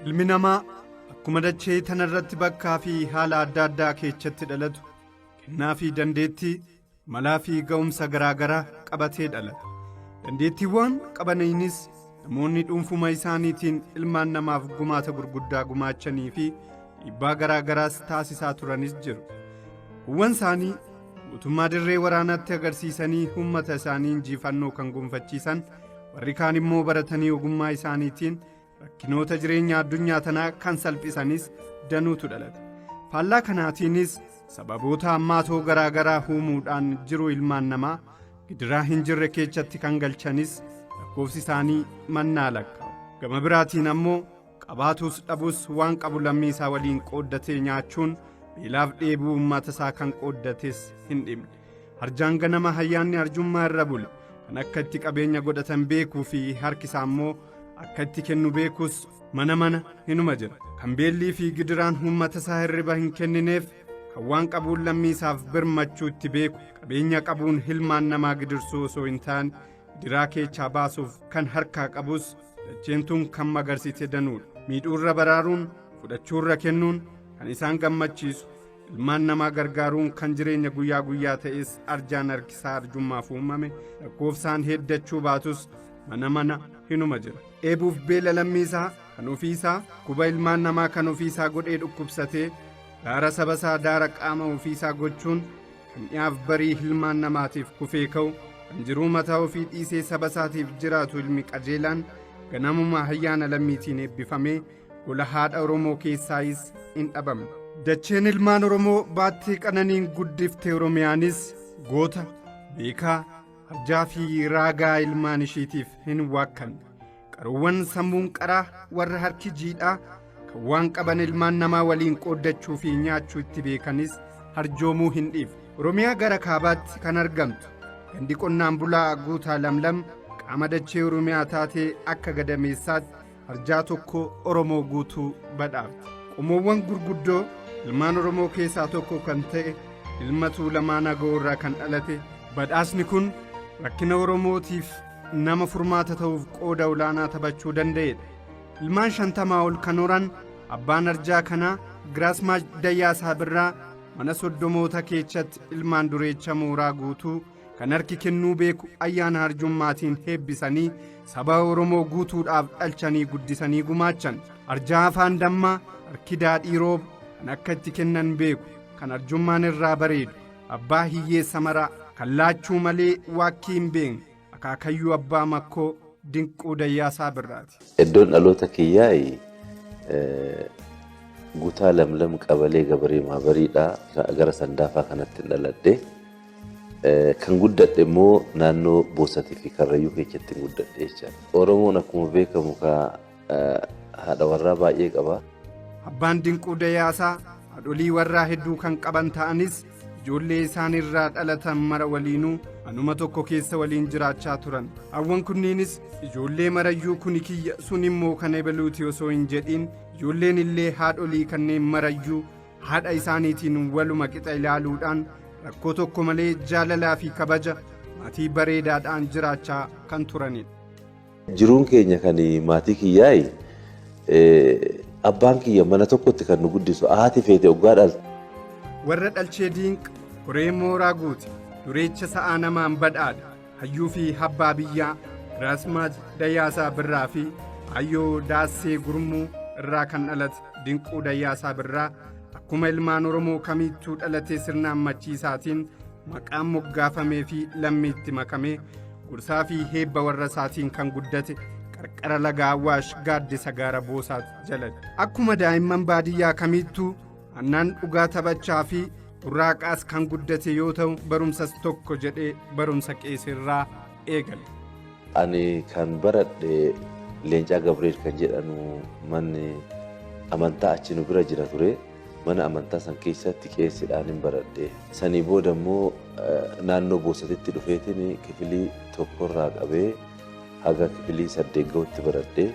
Ilmi namaa akkuma dachee tanarratti bakkaa fi haala adda addaa keessatti dhalatu kennaa fi dandeettii malaa fi ga'umsa garaagaraa qabatee dhalata. Dandeettiiwwan qabaniinis namoonni dhuunfuma isaaniitiin ilmaan namaaf gumaata gurguddaa gumaachanii fi dhiibbaa garaagaraas taasisaa turanis jiru. Kuuwwan isaanii mootummaa dirree waraanaatti agarsiisanii uummata isaanii injifannoo kan gonfachiisan, warri kaan immoo baratanii ogummaa isaaniitiin rakkinoota jireenya addunyaa tanaa kan salphisanis danuutu dhalata. Faallaa kanaatiinis sababoota hammaatoo garaagaraa uumuudhaan jiru ilmaan namaa gidiraa hin jirre keessatti kan galchanis lakkoofsi isaanii mannaa lakkaa'u. Gama biraatiin ammoo qabaatus dhabus waan qabu lammii isaa waliin qooddatee nyaachuun beelaaf dheebuu uummata isaa kan qooddates hin dhimne. Harjaan ganama hayyaanni arjummaa irra bule kan akka itti qabeenya godhatan beekuu fi harki isaa immoo akka itti kennu beekus mana hinuma jira. Kan beellii fi gidiraan uummata isaa hirriba hin kennineef, kan waan qabuun lammii isaaf birmachuu itti beeku, qabeenya qabuun ilmaan namaa gidirsuu osoo hin taane gidiraa keessaa baasuuf kan harkaa qabus dacheentuun kan magarsite danuudha. Miidhuurra baraaruun, fudhachuurra kennuun kan isaan gammachiisu, ilmaan namaa gargaaruun kan jireenya guyyaa guyyaa ta'es arjaan harkisaa arjummaaf uumame lakkoofsaan heddachuu baatus mana hinuma jira. Eebuuf beela lammii isaa kan ofii isaa, kuba ilmaan namaa kan ofii isaa godhee dhukkubsatee daara saba isaa daara qaama ofii isaa gochuun kan dhiyaaf barii ilmaan namaatiif kufee ka'u, kan jiruu mataa ofii dhiisee saba isaatiif jiraatu ilmi qajeelaan ganamuma ayyaana lammiitiin eebbifamee gola haadha Oromoo keessaayis hin dhabamne. Dacheen ilmaan Oromoo baattee qananiin guddifte Oromiyaanis goota, beekaa, harjaa fi raagaa ilmaan ishiitiif hin waakkanne. Qaruuwwan sammuun qaraa warra harki jiidhaa kan waan qaban ilmaan namaa waliin qooddachuu fi nyaachuu itti beekanis harjoomuu hin dhiifne. Oromiyaa gara kaabaatti kan argamtu gandi qonnaan bulaa guutaa lamlam qaama dachee Oromiyaa taatee akka gadameessaatti harjaa tokko Oromoo guutuu badhaafte. Qomoowwan gurguddoo ilmaan Oromoo keessaa tokko kan ta'e ilma Tuulamaa Naga'oo irraa kan dhalate badhaasni kun rakkina Oromootiif nama furmaata ta'uuf qooda olaanaa taphachuu danda'edha. Ilmaan 50 ol kan horan abbaan arjaa kanaa Giraasmaach Dayyaasaa Birraa mana soddomoota keessatti ilmaan dureecha mooraa guutuu kan harki kennuu beeku ayyaana harjummaatiin heebbisanii saba Oromoo guutuudhaaf dhalchanii guddisanii gumaachan. Arjaa afaan dammaa, harki daadhii rooba kan akka itti kennan beeku, kan arjummaan irraa bareedu, abbaa hiyyeessa maraa kan laachuu malee waakkii hin beekne, akaakayyuu abbaa makkoo Dinquu Dayyaasaa Birraati. Iddoon dhaloota kiyyaa guutaa lamlam qabalee gabaree maabariidhaa gara sandaafaa kanatti dhaladhe. Kan guddadhe immoo naannoo Boosatii fi Karrayyuu keessatti guddadhe jechaadha. Oromoon akkuma beekamu haadha warraa baay'ee qaba. Abbaan Dinquu Dayyaasaa haadholii warraa hedduu kan qaban ta'anis ijoollee isaanirraa dhalatan mara waliinuu anuma tokko keessa waliin jiraachaa turan. Hawwan kunniinis ijoollee marayyuu kuni kiyya sun immoo kan ebaluuti osoo hin jedhiin ijoolleen illee haadholii kanneen marayyuu haadha isaaniitiin waluma qixa ilaaluudhaan rakkoo tokko malee jaalalaa fi kabaja maatii bareedaadhaan jiraachaa kan turanidha. Jiruun keenya kan maatii kiyyaa abbaan kiyya mana tokkotti kan nu guddisu haati feete oggaa dhalte. Warra dhalchee Dinq horee mooraa guuti dureecha sa'aa namaan badhaadha hayyuu fi habbaa biyyaa Giraasmaach Dayyaasaa Birraa fi hayyoo Daassee Gurmuu irraa kan dhalate Dinquu Dayyaasaa Birraa akkuma ilmaan Oromoo kamittuu dhalatee sirna ammachiisaatiin maqaan moggaafamee fi lammiitti makamee gursaa fi heebba warra isaatiin kan guddate qarqara laga Awwaash gaaddisa gaara Boosaat jaladha. Akkuma daa'imman baadiyyaa kamittuu annaan dhugaa taphachaa fi burraaqaas kan guddate yoo ta'u barumsas tokko jedhee barumsa qeesirraa eegale. Ani kan baradhe Leencaa Gabreel kan jedhamu manni amantaa achi nu bira jira ture. Mana amantaa san keessatti qeesiidhaan hin baradhe. Sanii booda immoo naannoo Boosatitti dhufeetiin kifilii tokkorraa qabee haga kifilii 8 ga'utti baradhe.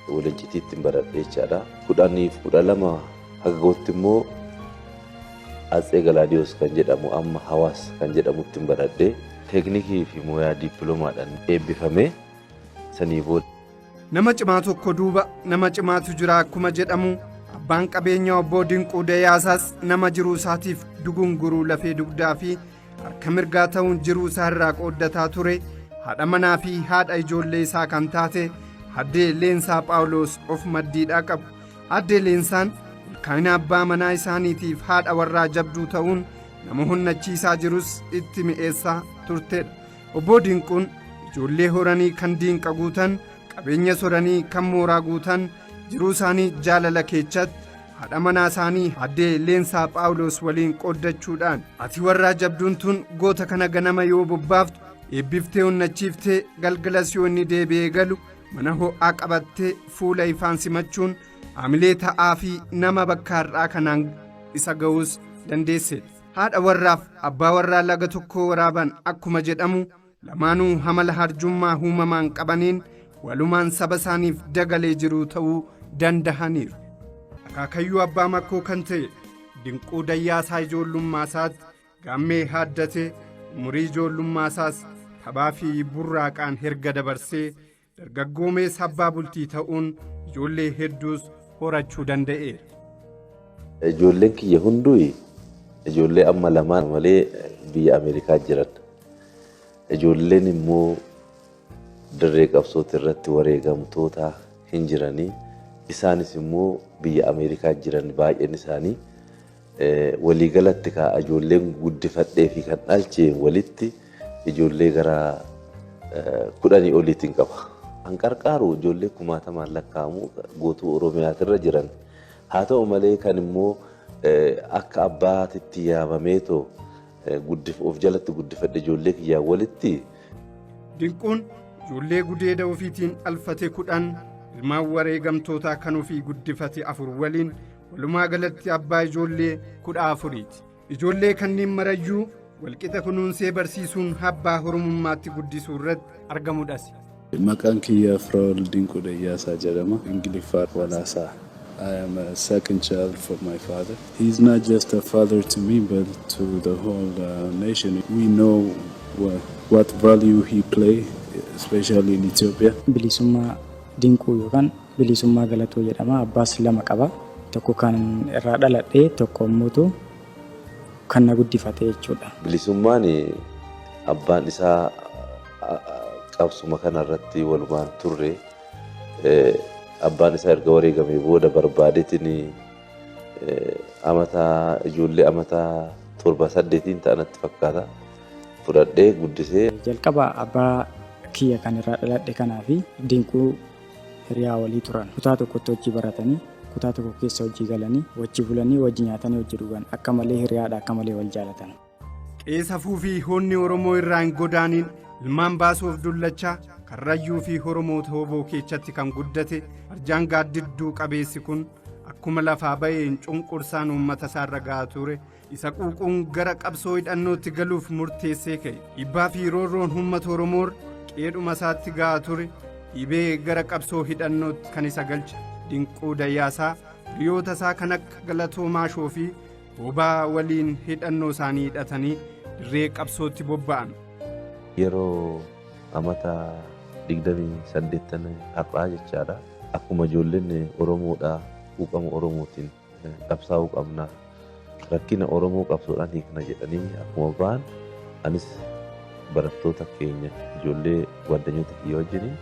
Walincitiitti hin baradhe jechaadha. 10-12 haga ga'utti immoo Atsee Galaadiyoos kan jedhamu amma Hawaas kan jedhamutti hin baradhe. Teeknikii fi mooyaa diippiloomaadhaan eebbifame. Sanii booda Nama cimaa tokko duuba nama cimaatu jira akkuma jedhamu abbaan qabeenya obbo Dinquu Dayyaasaas nama jiruu isaatiif dugunguruu lafee dugdaa fi harka mirgaa ta'uun jiruu isaa irraa qooddataa ture haadha manaa fi haadha ijoollee isaa kan taate addee Leensaa Phaawulos of maddiidhaa qabu. Addee Leensaan ilkaana abbaa manaa isaaniitiif haadha warraa jabduu ta'uun nama honnachiisaa jirus itti mi'eessaa turtedha. Obbo Dinquun ijoollee horanii kan diinqa guutan qabeenya soranii kan mooraa guutan jiruu isaanii jaalala keessatti haadha manaa isaanii addee Leensaa Phaawulos waliin qooddachuudhaan ati warraa jabduun tun goota kana ganama yoo bobbaaftu eebbiftee honnachiiftee galgalas yoo inni deebi'ee galu mana ho'aa qabattee fuula ifaan simachuun haamilee ta'aa fi nama bakka har'aa kanaan isa ga'uus dandeessedha. Haadha warraaf abbaa warraa laga tokko waraaban akkuma jedhamu lamaanuu hamala harjummaa uumamaan qabaniin walumaan saba isaaniif dagalee jiruu ta'uu dandahaniiru. Akaakayyuu abbaa makkoo kan ta'e Dinquu Dayyaasaa ijoollummaa isaatti gaammee haaddatee umurii ijoollummaa isaas taphaa fi burraaqaan herga dabarsee dargaggoomees abbaa bultii ta'uun ijoollee hedduus horachuu danda'eera. Ijoolleen kiyya hunduu ijoollee amma lamaan malee biyya Ameerikaa jiran. Ijoolleen immoo dirree qabsooti irratti wareegamtoota hin jiranii. Isaanis immoo biyya Ameerikaa jiran baay'een isaanii waliigalatti kaa ijoolleen guddifadhee fi kan dhalcheen walitti ijoollee gara 10 oliitiin qaba. Hanqarqaaru ijoollee 10,000 lakkaa'amu gootuu Oromiyaatirra jiran. Haa ta'u malee kan immoo akka abbaatitti yaamameetoo of jalatti guddifadhe ijoollee kiyyaa walitti. Dinquun ijoollee gudeeda ofiitiin alfate 10 ilmaan wareegamtootaa kan ofii guddifate 4 waliin walumaa galatti abbaa ijoollee 14ti. Ijoollee kanneen marayyuu walqixa kunuunsee barsiisuun abbaa Oromummaatti guddisuu irratti argamudhas. Maqaan kiyya Firaa'ol Dinquu Dayyaasaa jedhama. Ingiliffaan Walaasaa. I am a second child from my father. He's not just a father to me, but to the whole nation. We know what value he play, especially in Ethiopia. Bilisummaa Dinquu yookaan bilisummaa Galatoo jedhama. Abbaas 2 qaba. Tokko kan irraa dhaladhee tokko immoo kan na guddifate jechuudha. Bilisummaan abbaan isaa qabsuma kanarratti walumaan turre. Abbaan isaa erga wareegamee booda barbaadetiin ijoollee amata 7-8 ta'anitti fakkaata fudhadhee guddisee. Jalqaba abbaa kiyya kan irraa dhaladhe kanaa fi Dinquu hiriyaa walii turan. Kutaa tokkotti hojii baratanii kutaa tokko keessa hojii galanii wajji bulanii wajji nyaatanii hojii dhugan akka malee hiriyaadha akka malee wal jaalatan. Qeessafuu fi hoonni Oromoo irraa hin godaaniin ilmaan baasuuf dullachaa Karrayyuu fi Oromoota hoboo keessatti kan guddate arjaan gaaddidduu qabeessi kun akkuma lafaa ba'een cunqursaan uummata isaarra gahaa ture isa quuquun gara qabsoo hidhannootti galuuf murteessee ka'e. Dhiibbaa fi roorroon uummata Oromoo qeedhuma isaatti gahaa ture dhibee gara qabsoo hidhannootti kan isa galche. Dinquu Dayyaasaa hiriyoota isaa kan akka Galatoo Maashoo fi Bobaa waliin hidhannoo isaanii hidhatanii dirree qabsootti bobba'an. Yeroo amata 28 har'aa jechaadha. Akkuma ijoolleen Oromoodhaa quuqama Oromootiin qabsaa'uu qabna. Rakkina Oromoo qabsoodhaan hiikna jedhanii akkuma ba'an anis barattoota keenya ijoollee waddanyoota kiyya wajjiniin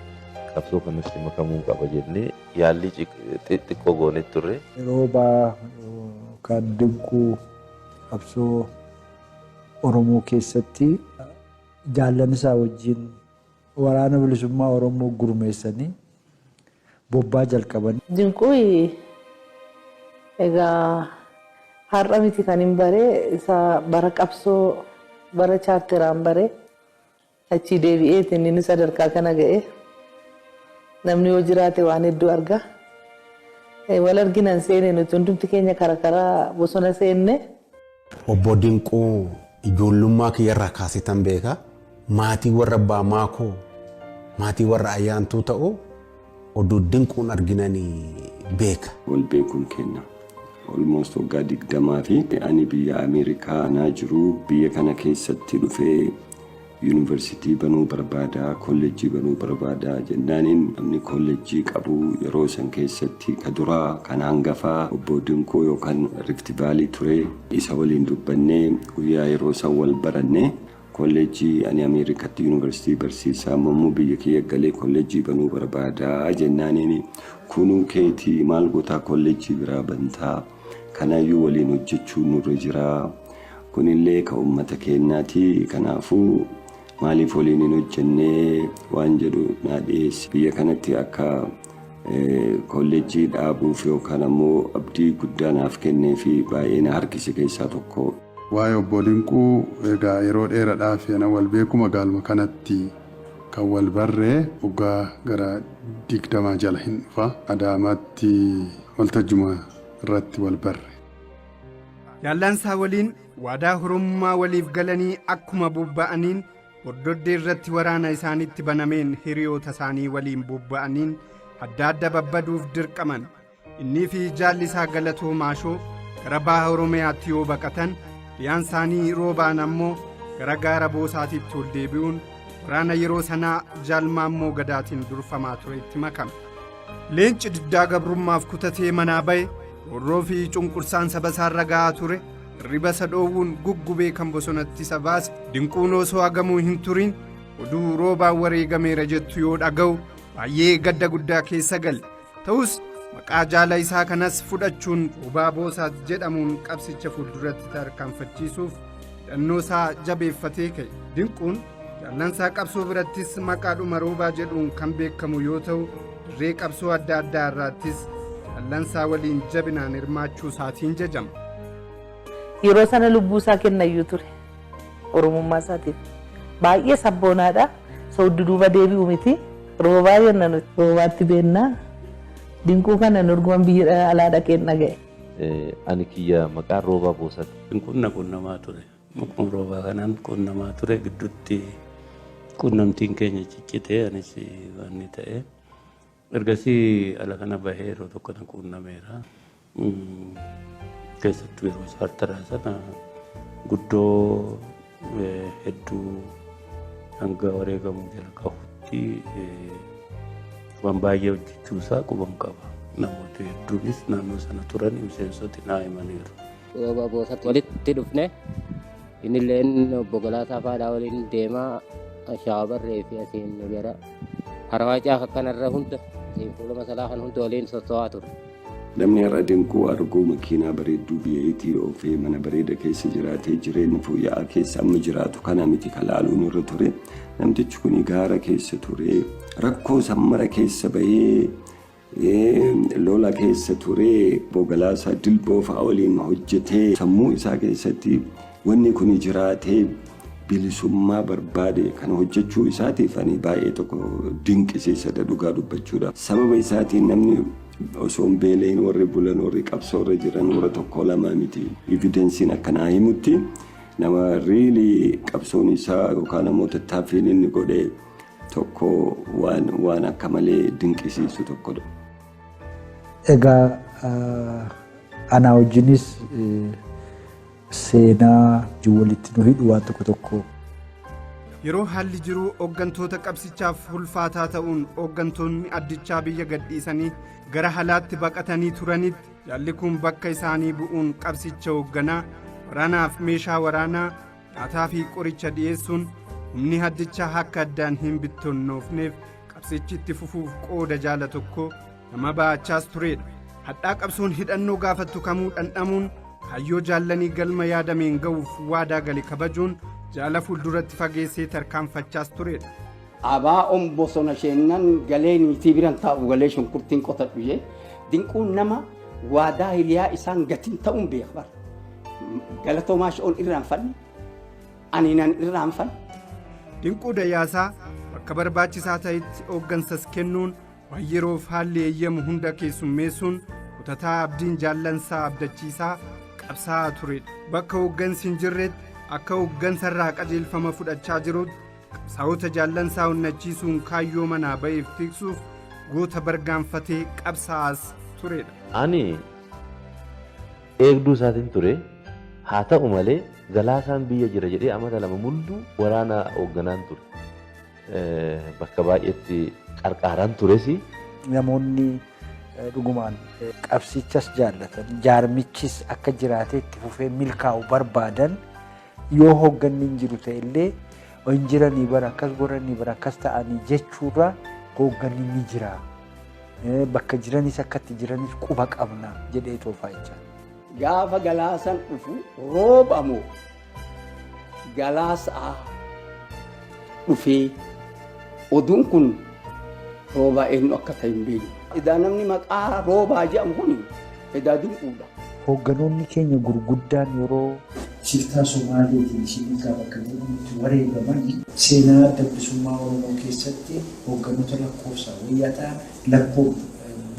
qabsoo kanatti makamuu qaba jennee yaallii xiqqoo goonee turre. Yeroo kan Dinquu qabsoo Oromoo keessatti jaallan isaa wajjin waraana bilisummaa Oromoo gurmeessanii bobbaa jalqaban. Dinquu egaa har'a miti kan hin bare isa bara qabsoo bara chaarteraan bare achi deebi'eetiin inni sadarkaa kana ga'e namni yoo jiraate waan hedduu arga. Wal arginan seene nuti hundumti keenya karaa bosona seenne. Obbo Dinquu ijoollummaa kiyyarraa kaasitan beeka. Maatii warra abbaa maakoo maatii warra ayyaantuu ta'uu oduu Dinquun arginanii beeka. Wal beekuun kenna. Almost waggaa 20 fi ani biyya Ameerikaa anaa jiru biyya kana keessatti dhufee yuunivarsiitii banuu barbaadaa, kolleejjii banuu barbaadaa jennaaniin namni kolleejjii qabu yeroo san keessatti ka duraa kan hangafaa obbo Dinkuu yookaan Rift Valley ture isa waliin dubbannee guyyaa yeroo san wal barannee kolleejjii ani Ameerikaatti yuunivarsiitii barsiisaa ammoo biyya kiyya galee kolleejjii banuu barbaadaa jennaaniin kunuu keetii maal gootaa kolleejjii biraa bantaa kanaayyuu waliin hojjechuu nurra jiraa kunillee ka uummata keenyaati kanaafuu maaliif waliin hin hojjennee waan jedhu naa dhiyeesse biyya kanatti akka kolleejjii dhaabuuf yookaan ammoo abdii guddaa naaf kennee fi baay'ee na harkise keessaa tokko. Waa'ee obbo Dinquu egaa yeroo dheeraadhaaf yana wal beeku magaaluma kanatti kan wal barree waggaa gara 20 jala hin dhufa Adaamaatti waltajjuma irratti wal barre. Jaallansaa waliin waadaa horummaa waliif galanii akkuma bobba'aniin hordoddee irratti waraana isaanitti banameen hiriyoota isaanii waliin bobba'aniin adda adda babbaduuf dirqaman innii fi jaalli isaa Galatoo Maashoo gara baha Oromiyaatti yoo baqatan riyaan isaanii roobaan ammoo gara gaara Boosaatitti ol deebi'uun waraana yeroo sanaa Jaalmaammoo Gadaatiin durfamaa ture itti makame. Leenci diddaa gabrummaaf kutatee manaa ba'e roorroo fi cunqursaan saba isaarra ga'aa ture riba sadhoowwuun guggubee kan bosonatti isa baase Dinquun osoo hagamuu hin turin oduu roobaan wareegameera jettu yoo dhaga'u baay'ee gadda guddaa keessa gale ta'us maqaa jaala isaa kanas fudhachuun roobaa Boosaat jedhamuun qabsicha fuulduratti tarkaanfachiisuuf hidhannoo isaa jabeeffatee ka'e. Dinquun jaallansaa qabsoo birattis maqaadhuma roobaa jedhuun kan beekamu yoo ta'u dirree qabsoo adda addaa irraattis jaallansaa waliin jabinaan hirmaachuu isaatiin jajama. Yeroo sana lubbuu isaa kennayyuu ture oromummaa isaatiif baay'ee sabboonaadha sooddi duuba deebi'u miti roobaa jenna nuti roobaatti beennaa Dinquu kana nurguman biyya alaa dhaqeen dhaga'e. Ani kiyya maqaan roobaa Boosaati. Dinquun qunnamaa ture maqaan roobaa kanaan qunnamaa ture gidduutti qunnamtiin keenya ciccitee anis waan ta'e ergasii ala kana bahee yeroo tokko na qunnameera. Keessattuu yeroo saartaraa sana guddoo hedduu hanga wareegamuu jala qabutti waan baay'ee hojjechuusaa quban qaba. Namoota hedduunis naannoo sana turan miseensoti naa himaniiru. Roobaa Boosaatti walitti dhufne innilleen obbo Galaataa Faadhaa waliin deemaa shaabarree fi asiin gara Harwaacaa akkanarra hunda fuula masalaa kan hunda waliin socho'aa ture. Namni har'a Dinquu arguu makiinaa bareedduu biyya Itiyoophee mana bareeda keessa jiraatee jireenya fooyya'aa keessa amma jiraatu kana miti kalaaluun irra ture. Namtichi kun gaara keessa ture rakkoo sammara keessa bahee lola keessa ture Bogalaasaa Dilboo fa'aa waliin hojjetee sammuu isaa keessatti wanni kun jiraatee bilisummaa barbaade kan hojjechuu isaatiif ani baay'ee tokko dinqisiisa dhugaa dubbachuudha. Sababa isaatiin namni osoo hin beelain warri bulan warri qabsoorra jiran warra tokko lama miti evidensiin akkanaa himutti nama riili qabsoon isaa yookaan ammoo tattaaffiin inni godhe tokko waan akka malee dinqisiisu tokkodha. Egaa ana wajjinis seenaa walitti nu hidhu waan tokko tokko. Yeroo haalli jiru hooggantoota qabsichaaf ulfaataa ta'uun hooggantoonni addichaa biyya gadhiisanii gara halaatti baqatanii turanitti jaalli kun bakka isaanii bu'uun qabsicha hoogganaa waraanaaf meeshaa waraanaa nyaataa fi qoricha dhiyeessuun humni addichaa akka addaan hin bittonnoofneef qabsichi itti fufuuf qooda jaala tokko nama ba'achaas turedha. Hadhaa qabsoon hidhannoo gaafattu kamuu dhandhamuun hayyoo jaallanii galma yaadameen ga'uuf waadaa gale kabajuun jaala fuulduratti fageessee tarkaanfachaas turedha. Abaa'oon bosona sheennan galee niitii biran taa'u galee shunkurtiin qotadhu jee Dinquun nama waadaa hiriyaa isaan gatiin ta'uun beekbar. Galatoo Maashoon irraanfanne aniinan irraanfanne. Dinquu Dayyaasaa bakka barbaachisaa ta'etti hooggansas kennuun waan yeroof haalli eeyyamu hunda keessummeessuun kutataa abdiin jaallansaa abdachiisaa qabsaa'aa turedha. Bakka hooggansi hin jirretti akka hooggansarraa qajeelfama fudhachaa jirutti qabsaa'ota jaallansaa onnachiisuun kaayyoo manaa ba'eef tiksuuf goota bargaanfatee qabsaa'aas turedha. Ani eegduu isaatiin ture haa ta'u malee Galaasaan biyya jira jedhee amata lama mulduu waraana hoogganaan ture. Bakka baay'eetti qarqaaraan tures. Namoonni dhugumaan qabsichas jaallatan jaarmichis akka jiraatee itti fufee milkaa'u barbaadan yoo hoogganni hin jiru ta'ellee hin jiranii bara akkas godhanii bara akkas ta'anii jechuurra hoogganni ni jira. Bakka jiranis akkatti jiranis quba qabna jedhee toofaa jecha. Gaafa Galaasaan dhufu roobamoo Galaasaa dhufee oduun kun roobaa eenyu akka ta'e hin beeknu. Edaa namni maqaa roobaa jedhamu kun edaa dinquudha. Hoogganoonni keenya gurguddaan yeroo shiftaa Somaaliitiin shiinikaa bakka jedhamutti wareegaman seenaa adda bilisummaa Oromoo keessatti hoogganoota lakkoofsa wayyaa ta'an lakkoo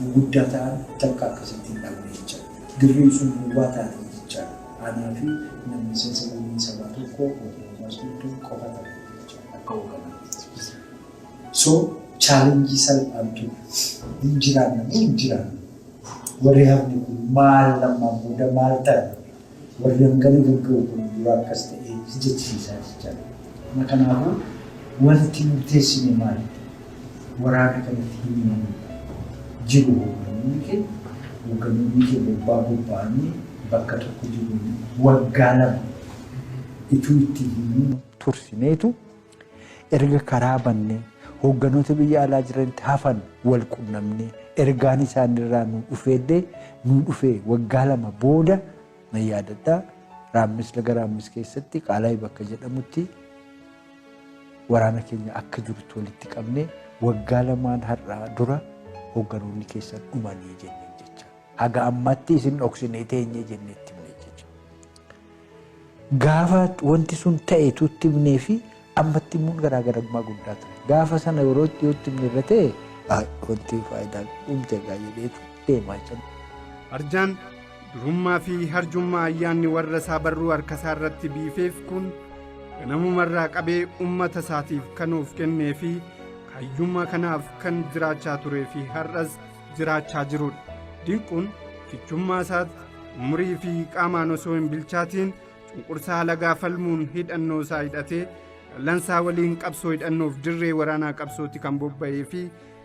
gurguddaa ta'an takka akkasitti hin dhabne jechaadha. Dirreen sun duwwaa taate jechaadha. Anaa fi namni miseensa lammii sabaa tokko Oromoos gidduu qofa ta'e jechaadha akka hoogganaatti. So chaalenjii salphaatu hin jiraanne hin jiraanne. Warri hafni kun maal lammaan booda maal ta'e warri hanqanii gagga'u kun dura akkas ta'e jechisiisaa jechaadha. Kanaafuu wanti murteessine maali? Waraana kanatti himamu jiru hooggantoonni keenya bobba'anii bakka tokko jiru waggaa lama ituu itti himuu tursineetu erga karaa bannee hoogganoota biyya alaa jiranitti hafan wal qunnamnee ergaan isaanirraa nu dhufee waggaa lama booda na yaadadhaa Raammis laga Raammis keessatti Qaalaayi bakka jedhamutti waraana keenya akka jirutti walitti qabnee waggaa lamaan har'aa dura hoogganoonni keessan dhumanii jennee jecha. Haga ammatti isin dhoksinee teenyee jenneetti himnee jecha. Gaafa wanti sun ta'etu itti himnee fi ammatti immoo garaagarummaa guddaa ture. Gaafa sana yeroo itti himne irra ta'e wanti faayidaa dhumte gaayyeedheetu deemaa jira. Arjaan durummaa fi harjummaa ayyaanni warra isaa barruu harka isaa irratti biifeef kun ganamumarraa qabee uummata isaatiif kan of kennee fi hayyummaa kanaaf kan jiraachaa turee fi har'as jiraachaa jirudha. Dinquun kichummaa isaatti umurii fi qaamaan osoo hin bilchaatiin cunqursaa alagaa falmuun hidhannoo isaa hidhatee dallansaa waliin qabsoo hidhannoof dirree waraanaa qabsootti kan bobba'ee fi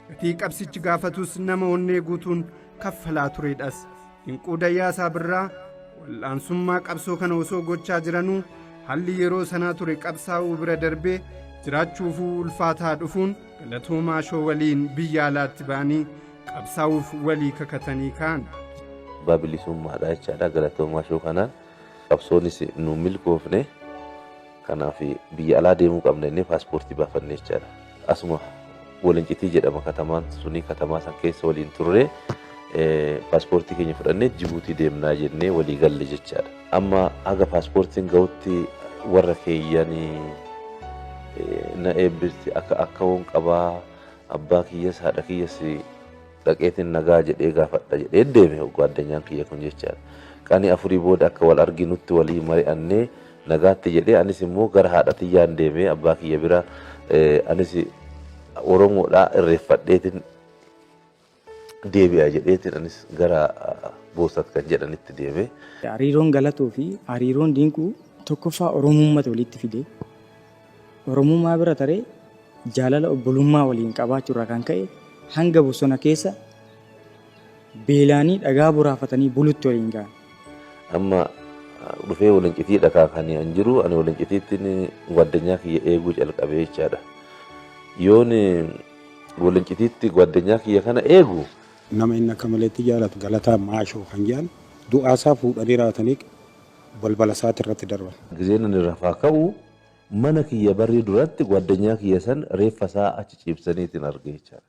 gatii qabsichi gaafatus nama onnee guutuun kaffalaa turedhas. Dinquu Dayyaasaa Birraa wal'aansummaa qabsoo kana osoo gochaa jiranuu haalli yeroo sanaa ture qabsaa'uu bira darbee jiraachuufuu ulfaataa dhufuun Galatoomaa Shoo waliin biyya alaatti ba'anii qabsaa'uuf walii kakatanii ka'an. Abbaa bilisummaadha jechaadha. Galatoomaa Shoo kanaan qabsoonis nu milkoofne kanaaf biyya alaa deemuu qabna jennee paaspoortii baafanne jechaadha. Asuma Walincitii jedhama katamaan sunii katamaa san keessa waliin turre paaspoortii keenya fudhannee Jibuutii deemnaa jennee walii galle jechaadha. Amma haga paaspoortiin ga'utti warra keeyyanii na eebbisi akka woon qabaa abbaa kiyyas haadha kiyyas dhaqeetiin nagaa jedhee gaafadha jedhee deeme hogguu addunyaan kiyya kun jechaadha. Qanii afurii booda akka wal arginutti walii mari'annee nagaatti jedhee anis immoo gara haadha tiyyaan deemee abbaa kiyya bira anis Oromoodhaa irreeffadheetiin deebi'a jedheetiin anis gara Boosat kan jedhanitti deeme. Hariiroon Galatoo fi hariiroon Dinquu tokkoffaa Oromummaata walitti fide. Oromummaa bira taree jaalala obbolummaa waliin qabaachuurraa kan ka'e hanga bosona keessa beelaanii dhagaa boraafatanii bulutti waliin ga'an. Amma dhufee Walincitii dhagaa kan hin jiru ani Walincitiitti gwaddinyaa kiyya eeguu calqabee jechaadha. Yoon Walincitiitti gwaddinyaa kiyya kana eegu nama inni akka maleetti jaalatu Galataa Maashoo kan jedhan du'aasaa fuudhanii raatanii balbala isaati irratti darban. Gizeen inni rafaa ka'u mana kiyya barrii duratti gwaddinyaa kiyya san reeffa isaa achi ciibsaniitiin arge jechaadha.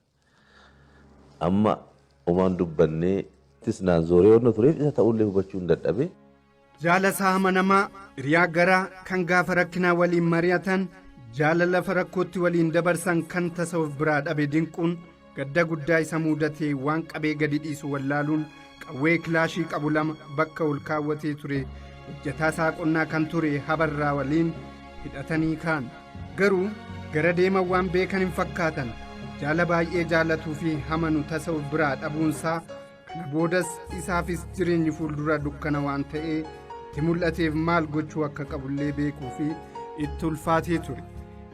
Amma homaan dubbannee naan zooree wanna tureef isa ta'ullee hubachuu hin dadhabe. Jaalasaa amanamaa hiriyaa garaa kan gaafa rakkinaa waliin mari'atan jaalala lafa rakkootti waliin dabarsan kan tasa of biraa dhabe Dinquun gadda guddaa isa muudatee waan qabee gadi dhiisu wallaaluun qawwee kilaashii qabu lama bakka ol kaawwatee ture hojjetaa isaa qonnaa kan ture habarraa waliin hidhatanii kaan. Garuu gara deeman waan beekan hin fakkaatan jaala baay'ee jaalatuu fi hamanu tasa of biraa dhabuunsaa kana boodas isaafis jireenyi fuuldura dukkana waan ta'ee itti mul'ateef maal gochuu akka qabullee beekuu fi itti ulfaatee ture.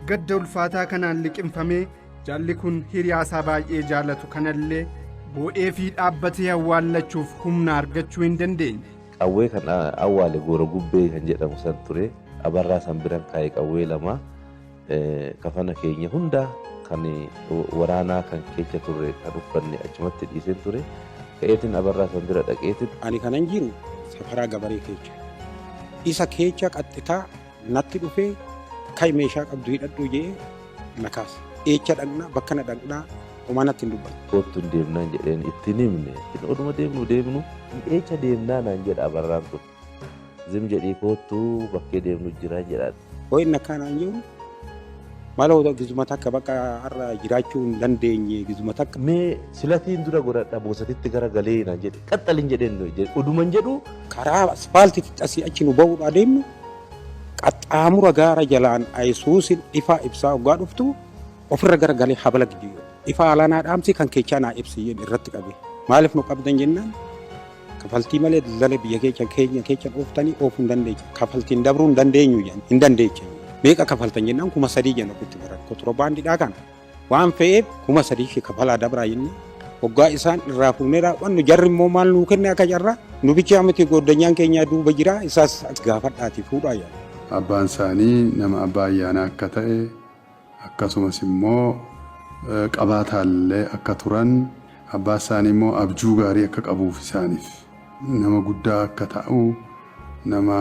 Gadda ulfaataa kanaan liqimfamee jaalli kun hiriyaasaa baay'ee jaalatu kanallee boo'ee fi dhaabbatee awwaallachuuf humna argachuu hin dandeenye. Qawwee kan awwaale goora gubbee kan jedhamu san ture. Abarraa san biran kaa'ee qawwee lama kafana keenya hunda kan waraanaa kan keessa turre kan uffanne achumatti dhiisee ture. Ka'eetiin abarraa san bira dhaqeetiin. Ani kanan jiru safaraa gabaree keessa. Isa keessa qaxxitaa natti dhufee kai meeshaa qabdu hidhadhu jedhee na kaase. Eecha dhaqnaa bakka na dhaqnaa homaa natti hin dubbatu. Kootu hin deemnaan jedheen ittiin himne. Oduma deemnu eecha deemnaa naan jedha abarraan kun. Zim jedhee kootu bakkee deemnu jira jedhaan. Ho'i nakkaa naan jiru maal gizuma takka bakka har'a jiraachuu hin dandeenye gizuma takka. Mee silatiin dura godhadha boosatitti gara galee naan jedhe qaxxalin jedheen oduman jedhu. Karaa aspaaltiitti asii achi nu ba'uudhaa deemnu qaxxaamura gaara jalaan ayisuusin ifa ibsaa hoggaa dhuftu ofirra gara galee habala gidduu ifa alaanaa dhaamsi kan keechaa naa ibsi irratti qabe maaliif nu qabdan jennaan kafaltii malee daldala biyya keenya ooftanii oofuu hin dandeenye kafaltiin dabruu hin dandeenyu hin dandeeche meeqa kafaltan jennaan 3,000 jenna kutti bara kontiroobaandiidhaa kana waan fe'eef 3,000 kafalaa dabraa jennee hoggaa isaan irraa fuuneedha wannu jarri immoo maal nuu kenne akka jarra nu bicha miti gooddanyaan keenya duuba jira isaas gaafadhaati fuudhaa yaala. Abbaan isaanii nama abbaa ayyaanaa akka ta'e akkasumas immoo qabaataallee akka turan abbaa isaanii immoo abjuu gaarii akka qabuuf isaaniif nama guddaa akka ta'u nama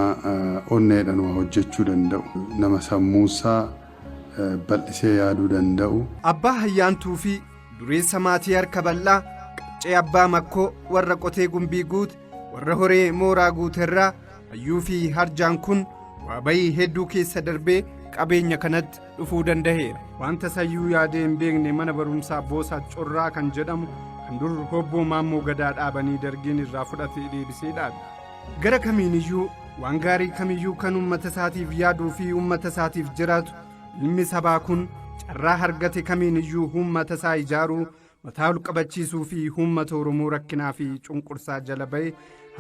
onneedhaan waa hojjechuu danda'u nama sammuusaa bal'isee yaaduu danda'u. Abbaa Hayyaantuu fi dureessa maatii harka bal'aa qaccee abbaa makkoo warra qotee gumbii guute warra horee mooraa guuterraa hayyuu fi harjaan kun waa bayii hedduu keessa darbee qabeenya kanatti dhufuu danda'eera. Wanta sayyuu yaadee hin beekne mana barumsaa Boosaa Corraa kan jedhamu kan dur hobboo Maammoo Gadaa dhaabanii dargiin irraa fudhatee deebisee dhaabe. Gara kamiiniyyuu waan gaarii kamiyyuu kan uummata isaatiif yaaduu fi uummata isaatiif jiraatu ilmi sabaa kun carraa argate kamiiniyyuu uummata isaa ijaaruu mataa ol qabachiisuu fi uummata Oromoo rakkinaa fi cunqursaa jala ba'e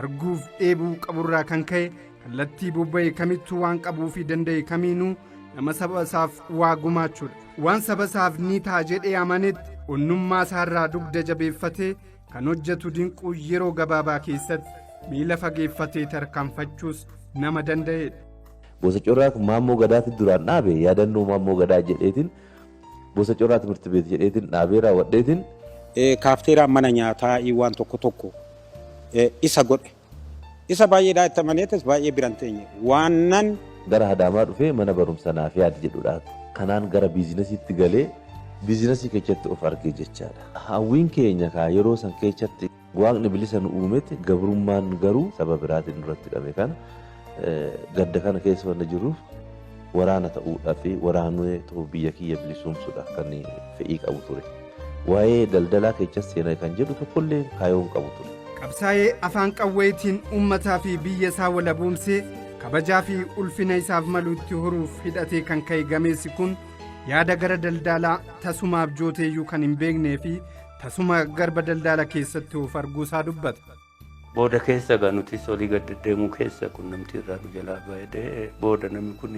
arguuf dheebuu qaburraa kan ka'e kallattii bobba'e kamittuu waan qabuu fi danda'e kamiinuu nama saba isaaf waa gumaachuudha. Waan saba isaaf ni ta'a jedhee amanetti onnummaa isaarraa dugda jabeeffatee kan hojjetu dinquu yeroo gabaabaa keessatti miila fageeffatee tarkaanfachuus nama danda'edha. Boosaa Corraa Maammoo Gadaatti duraan dhaabe yaadannoo Maammoo Gadaa jedheetiin Boosaa Corraa timirti beet jedheetiin dhaabee raawwadheetiin. Kaafteeraa mana nyaataa waan tokko isa godhe. Isa baay'eedhaa itti amaneetis baay'ee biran teenye waanan gara Adaamaa dhufee mana barumsaa naaf yaadi jedhudha. Kanaan gara biizinasiitti galee biizinasii keessatti of argee jechaadha. Hawwiin keenya yeroo san keessatti waaqni bilisa nu uumetti gabrummaan garuu saba biraatiin nurratti hidhame kana gadda kana keessa waan jiruuf waraana ta'uudhaa fi waraanuu ta'uu biyya kiyya bilisumsuudhaaf kan fedhii qabu ture. Waa'ee daldalaa keessatti seenaa kan jedhu tokkollee kaayoon qabu ture. Qabsaa'ee afaan qawweetiin uummataa fi biyya isaa walaboomsee kabajaa fi ulfina isaaf maluutti horuuf hidhatee kan ka'e gameessi kun yaada gara daldalaa tasumaaf jooteeyyuu kan hin beeknee fi tasuma garba daldala keessatti of arguusaa dubbata. Booda keessa gaa nutis olii gad deemuu keessa qunnamtii irraa nu jalaa baay'ee booda namni kun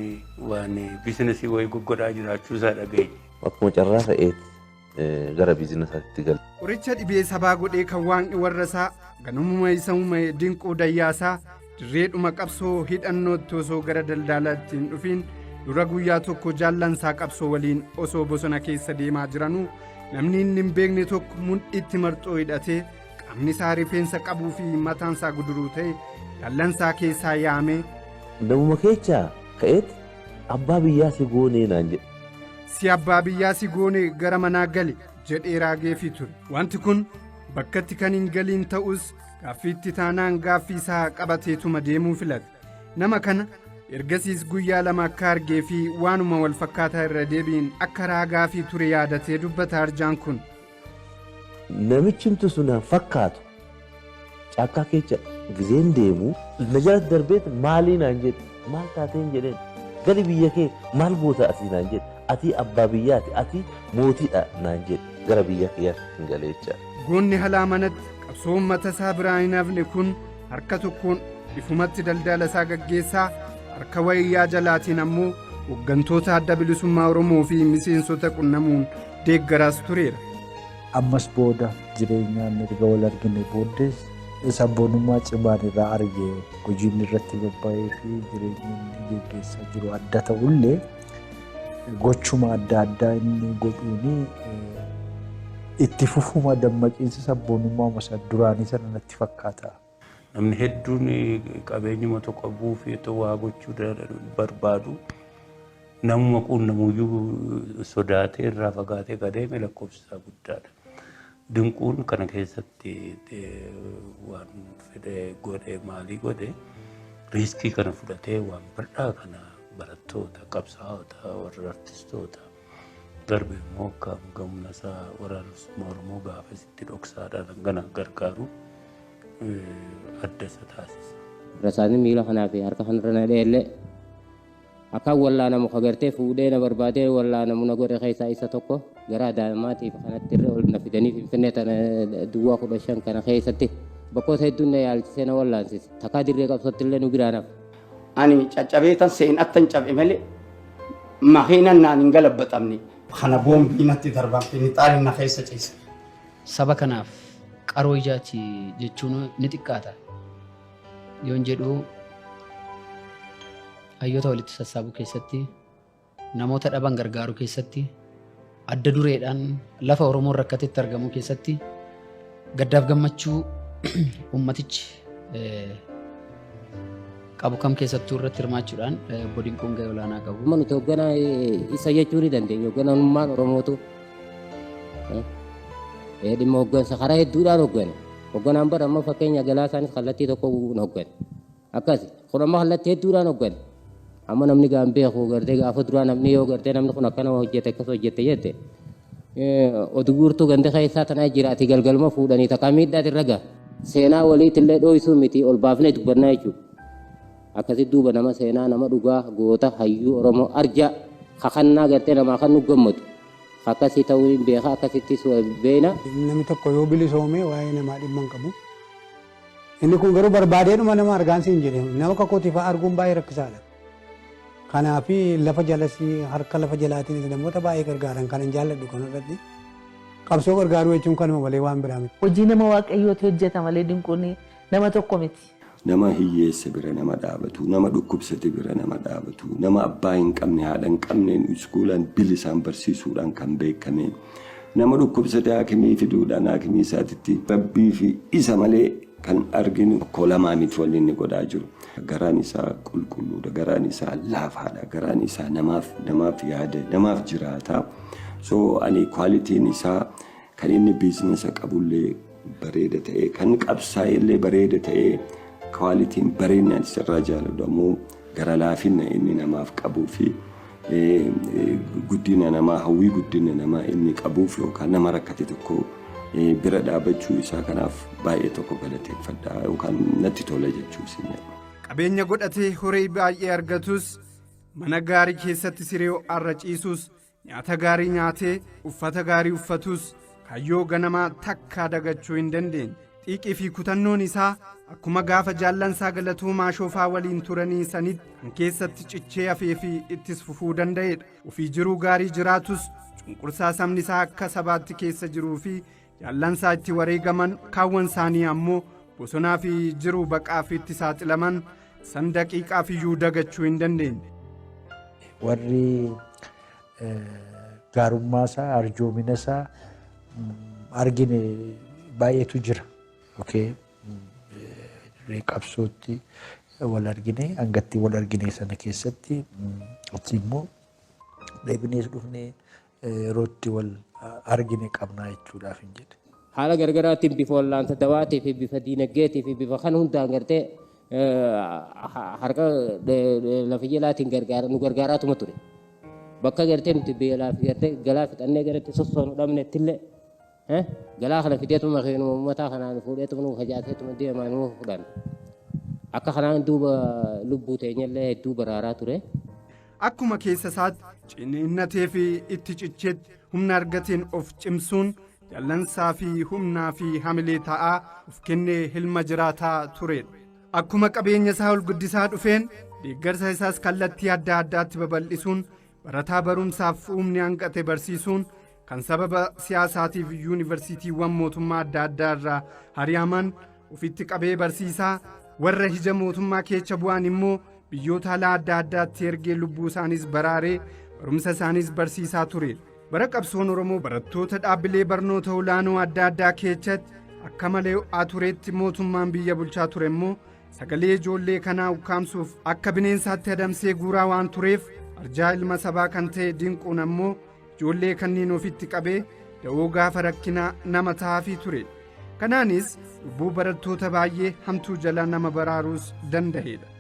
waan biizinasii wayii goggodhaa jiraachuusaa dhageenye. Akkuma carraa ta'eeti gara biizinasaatti galu. Qoricha dhibee sabaa godhee kan waaqni warra isaa ganumuma isa uume dinquu dayyaasaa dirreedhuma qabsoo hidhannootti osoo gara daldalaatti hin dhufiin dura guyyaa tokko jaallansaa qabsoo waliin osoo bosona keessa deemaa jiranuu namni inni hin beekne tokko mudhiitti marxoo hidhatee qaamni isaa rifeensa qabuu fi mataan isaa guduruu ta'e jaallansaa keessaa yaamee. Namuma keessaa ka'eeti abbaa biyyaa si goonee naan jedhe. Si abbaa biyyaa si goonee gara manaa gali jedhee raageefii ture. Wanti kun bakkatti kan hin galiin ta'us gaaffiitti taanaan gaaffii isaa qabateetuma deemuu filate. Nama kana ergasiis guyyaa lama akka argee fi waanuma wal fakkaataa irra deebiin akka raagaa fi ture yaadatee dubbata arjaan kun. Namichimtu sunaan fakkaatu caakkaa keessa gizeen deemu na jalatti darbeet maalii naan jedhe maal taateen jedheen gali biyya kee maal goota asii naan jedhe ati abbaa biyyaati ati mootiidha naan jedhe gara biyya kiyyaatti hin galeechaa. Goonni halaa manatti qabsoo uummata isaa biraa hin hafne kun harka tokkoon ifumatti daldala isaa gaggeessaa harka wayyaa jalaatiin ammoo hooggantoota adda bilisummaa Oromoo fi miseensota qunnamuun deeggaraas tureera. Ammas booda jireenyaan erga wal argine booddees sabboonummaa cimaan irraa argee hojiin irratti bobba'ee fi jireenya inni gaggeessaa jiru adda ta'ullee gochuma adda addaa inni godhuuni itti fufuma dammaqiinsa sabboonummaa masa duraanii sana natti fakkaata. Namni hedduun qabeenyuma tokko qabuu fi waa gochuu barbaadu namuma quunnamuyyuu sodaatee irraa fagaatee gadeeme lakkoofsa guddaadha. Dinquun kana keessatti waan fedhe godhe maalii godhe riiskii kana fudhatee waan bal'aa kana barattoota qabsaa'ota warra artistoota darbe immoo akka gamna isaa waraanummaa Oromoo gaafasitti dhoksaadhaan gana gargaaru adda isa taasisa. Rasaasni miila kanaa fi harka kanarra na dheellee akka wallaanamu kagartee fuudhee na barbaadee wallaanamu na godhe keessaa isa tokko gara daa'immaatiif kanatti irra ol na fidanii Finfinnee tana duwwaa 15 kana keessatti bakkoota hedduun na yaalchisee na wallaansise takkaa dirree qabsootti illee nu biraan hafe. Ani caccabeetan seenattan cabe malee makiinan naan hin galabbatamne. Kana boombii natti darbaafte ni xaaliin na keessa ciise. Saba kanaaf qaroo ijaati jechuun ni xiqqaata. Yoon jedhu hayyoota walitti sassaabuu keessatti namoota dhaban gargaaruu keessatti adda dureedhaan lafa Oromoon rakkatetti argamuu keessatti gaddaaf gammachuu ummatichi qabu kam keessattuu irratti hirmaachuudhaan bodiin kun gahee olaanaa qabu. Nuti hoogganaa isa jechuu ni dandeenya. Hoogganamummaan Oromootu dhimma hooggansa karaa hedduudhaan hooggane. Hoogganaan bara amma fakkeenya galaa isaanis kallattii tokko hooggane. Akkasi kun amma kallattii hedduudhaan hooggane. Amma namni gaan beeku gartee gaafa duraa namni yoo gartee namni kun akkana hojjete akkas hojjete jette oduu guurtuu ganda keessaa tanaa jiraati galgaluma fuudhanii takkaa miidhaati irra ga'a. Seenaa waliitti illee dhoo'isuu miti ol baafnee dubbannaa jechuudha. Akkasitti duuba nama seenaa nama dhugaa goota hayyuu Oromoo arjaa kakannaa gartee namaa kan nu gammadu. Akkasii ta'uu hin beekaa akkasittis beena. Namni tokko yoo bilisoomee waa'ee namaa dhimma hin qabu. Inni kun garuu barbaadeedhuma nama argaansi hin jedhamu. Nama kakootiif arguun baay'ee rakkisaadha. Kanaaf lafa jalasii harka lafa jalaatiin namoota baay'ee gargaaran kan hin jaalladhu kanarratti qabsoo gargaaruu jechuun kanuma malee waan biraa miti. Hojii nama waaqayyooti hojjeta malee dinquun nama tokko miti. Nama hiyyeessa bira nama dhaabatu, nama dhukkubsate bira nama dhaabatu, nama abbaa hin qabne haadha hin qabneen iskuulaan bilisaan barsiisuudhaan kan beekame. Nama dhukkubsate haakimii fiduudhaan haakimii isaatitti rabbii fi isa malee kan arginu tokko lamaa miti waliin inni godhaa jiru. Garaan isaa qulqulluudha, garaan isaa laafaadha, garaan isaa namaaf yaada, namaaf jiraata. So ani kwaalitiin isaa kan inni biizinasa qabullee bareeda ta'e, kan qabsaa'ellee bareeda ta'e kwaalitiin bareedinaan isarraa jaalladhu ammoo gara laafina inni namaaf qabuu fi guddina namaa hawwii guddina namaa inni qabuuf yookaan nama rakkate tokko bira dhaabachuu isaa kanaaf baay'ee tokko galateeffadha yookaan natti tola jechuusi. Qabeenya godhatee horii baay'ee argatus mana gaarii keessatti siree irra ciisus nyaata gaarii nyaatee uffata gaarii uffatus kayyoo ganamaa takkaa dagachuu hin dandeenye. Xiiqii fi kutannoon isaa akkuma gaafa jaallansaa Galatuumaa Shoofaa waliin turanii sanitti kan keessatti cichee hafee fi ittis fufuu danda'edha. Ofii jiruu gaarii jiraatus cunqursaa sabni isaa akka sabaatti keessa jiruu fi jaallansaa itti wareegaman kaawwan isaanii ammoo bosonaa fi jiruu baqaaf itti saaxilaman san daqiiqaaf iyyuu dagachuu hin dandeenye. Warri gaarummaa isaa arjoomina isaa argine baay'eetu jira. Qabsootti wal argine hangatti wal argine sana keessatti achi immoo deebinees dhufnee yerootti wal argine qabnaa jechuudhaaf hin jedhe. Haala gargaraatiin bifa wallaansa dawaatii fi bifa diinagdeetii fi bifa kan hundaan gartee harka lafa jalaatiin nu gargaaraatuma ture. Bakka gartee nuti beelaa fi gartee galaa fixannee garatti sossoonu dhabnettillee galaa kana fideetuma uummataa kanaan fuudheetuma nu hajaateetuma deemaa nu fudhan. Akka kanaan duuba lubbuu teenyallee hedduu baraaraa ture. Akkuma keessa isaatti ciniinnatee fi itti cicheetti humna argateen of cimsuun jallansaa fi humnaa fi hamilee ta'aa of kennee hilma jiraataa turedha. akkuma qabeenya isaa ol guddisaa dhufeen deeggarsa isaas kallattii adda addaatti babal'isuun barataa barumsaaf humni hanqate barsiisuun kan sababa siyaasaatiif yuunivarsiitiiwwan mootummaa adda addaa irraa hari'aman ofitti qabee barsiisaa warra hija mootummaa keessa bu'an immoo biyyoota alaa adda addaatti ergee lubbuu isaaniis baraaree barumsa isaaniis barsiisaa ture. Bara qabsoon Oromoo barattoota dhaabbilee barnoota olaanoo adda addaa keessatti akka malee ho'aa turetti mootummaan biyya bulchaa ture immoo sagalee ijoollee kanaa ukkaamsuuf akka bineensaatti adamsee guuraa waan tureef arjaa ilma sabaa kan ta'e Dinquun ammoo ijoollee kanneen ofitti qabee da'oo gaafa rakkinaa nama ta'aafii ture. Kanaanis lubbuu barattoota baay'ee hamtuu jala nama baraaruus danda'eedha.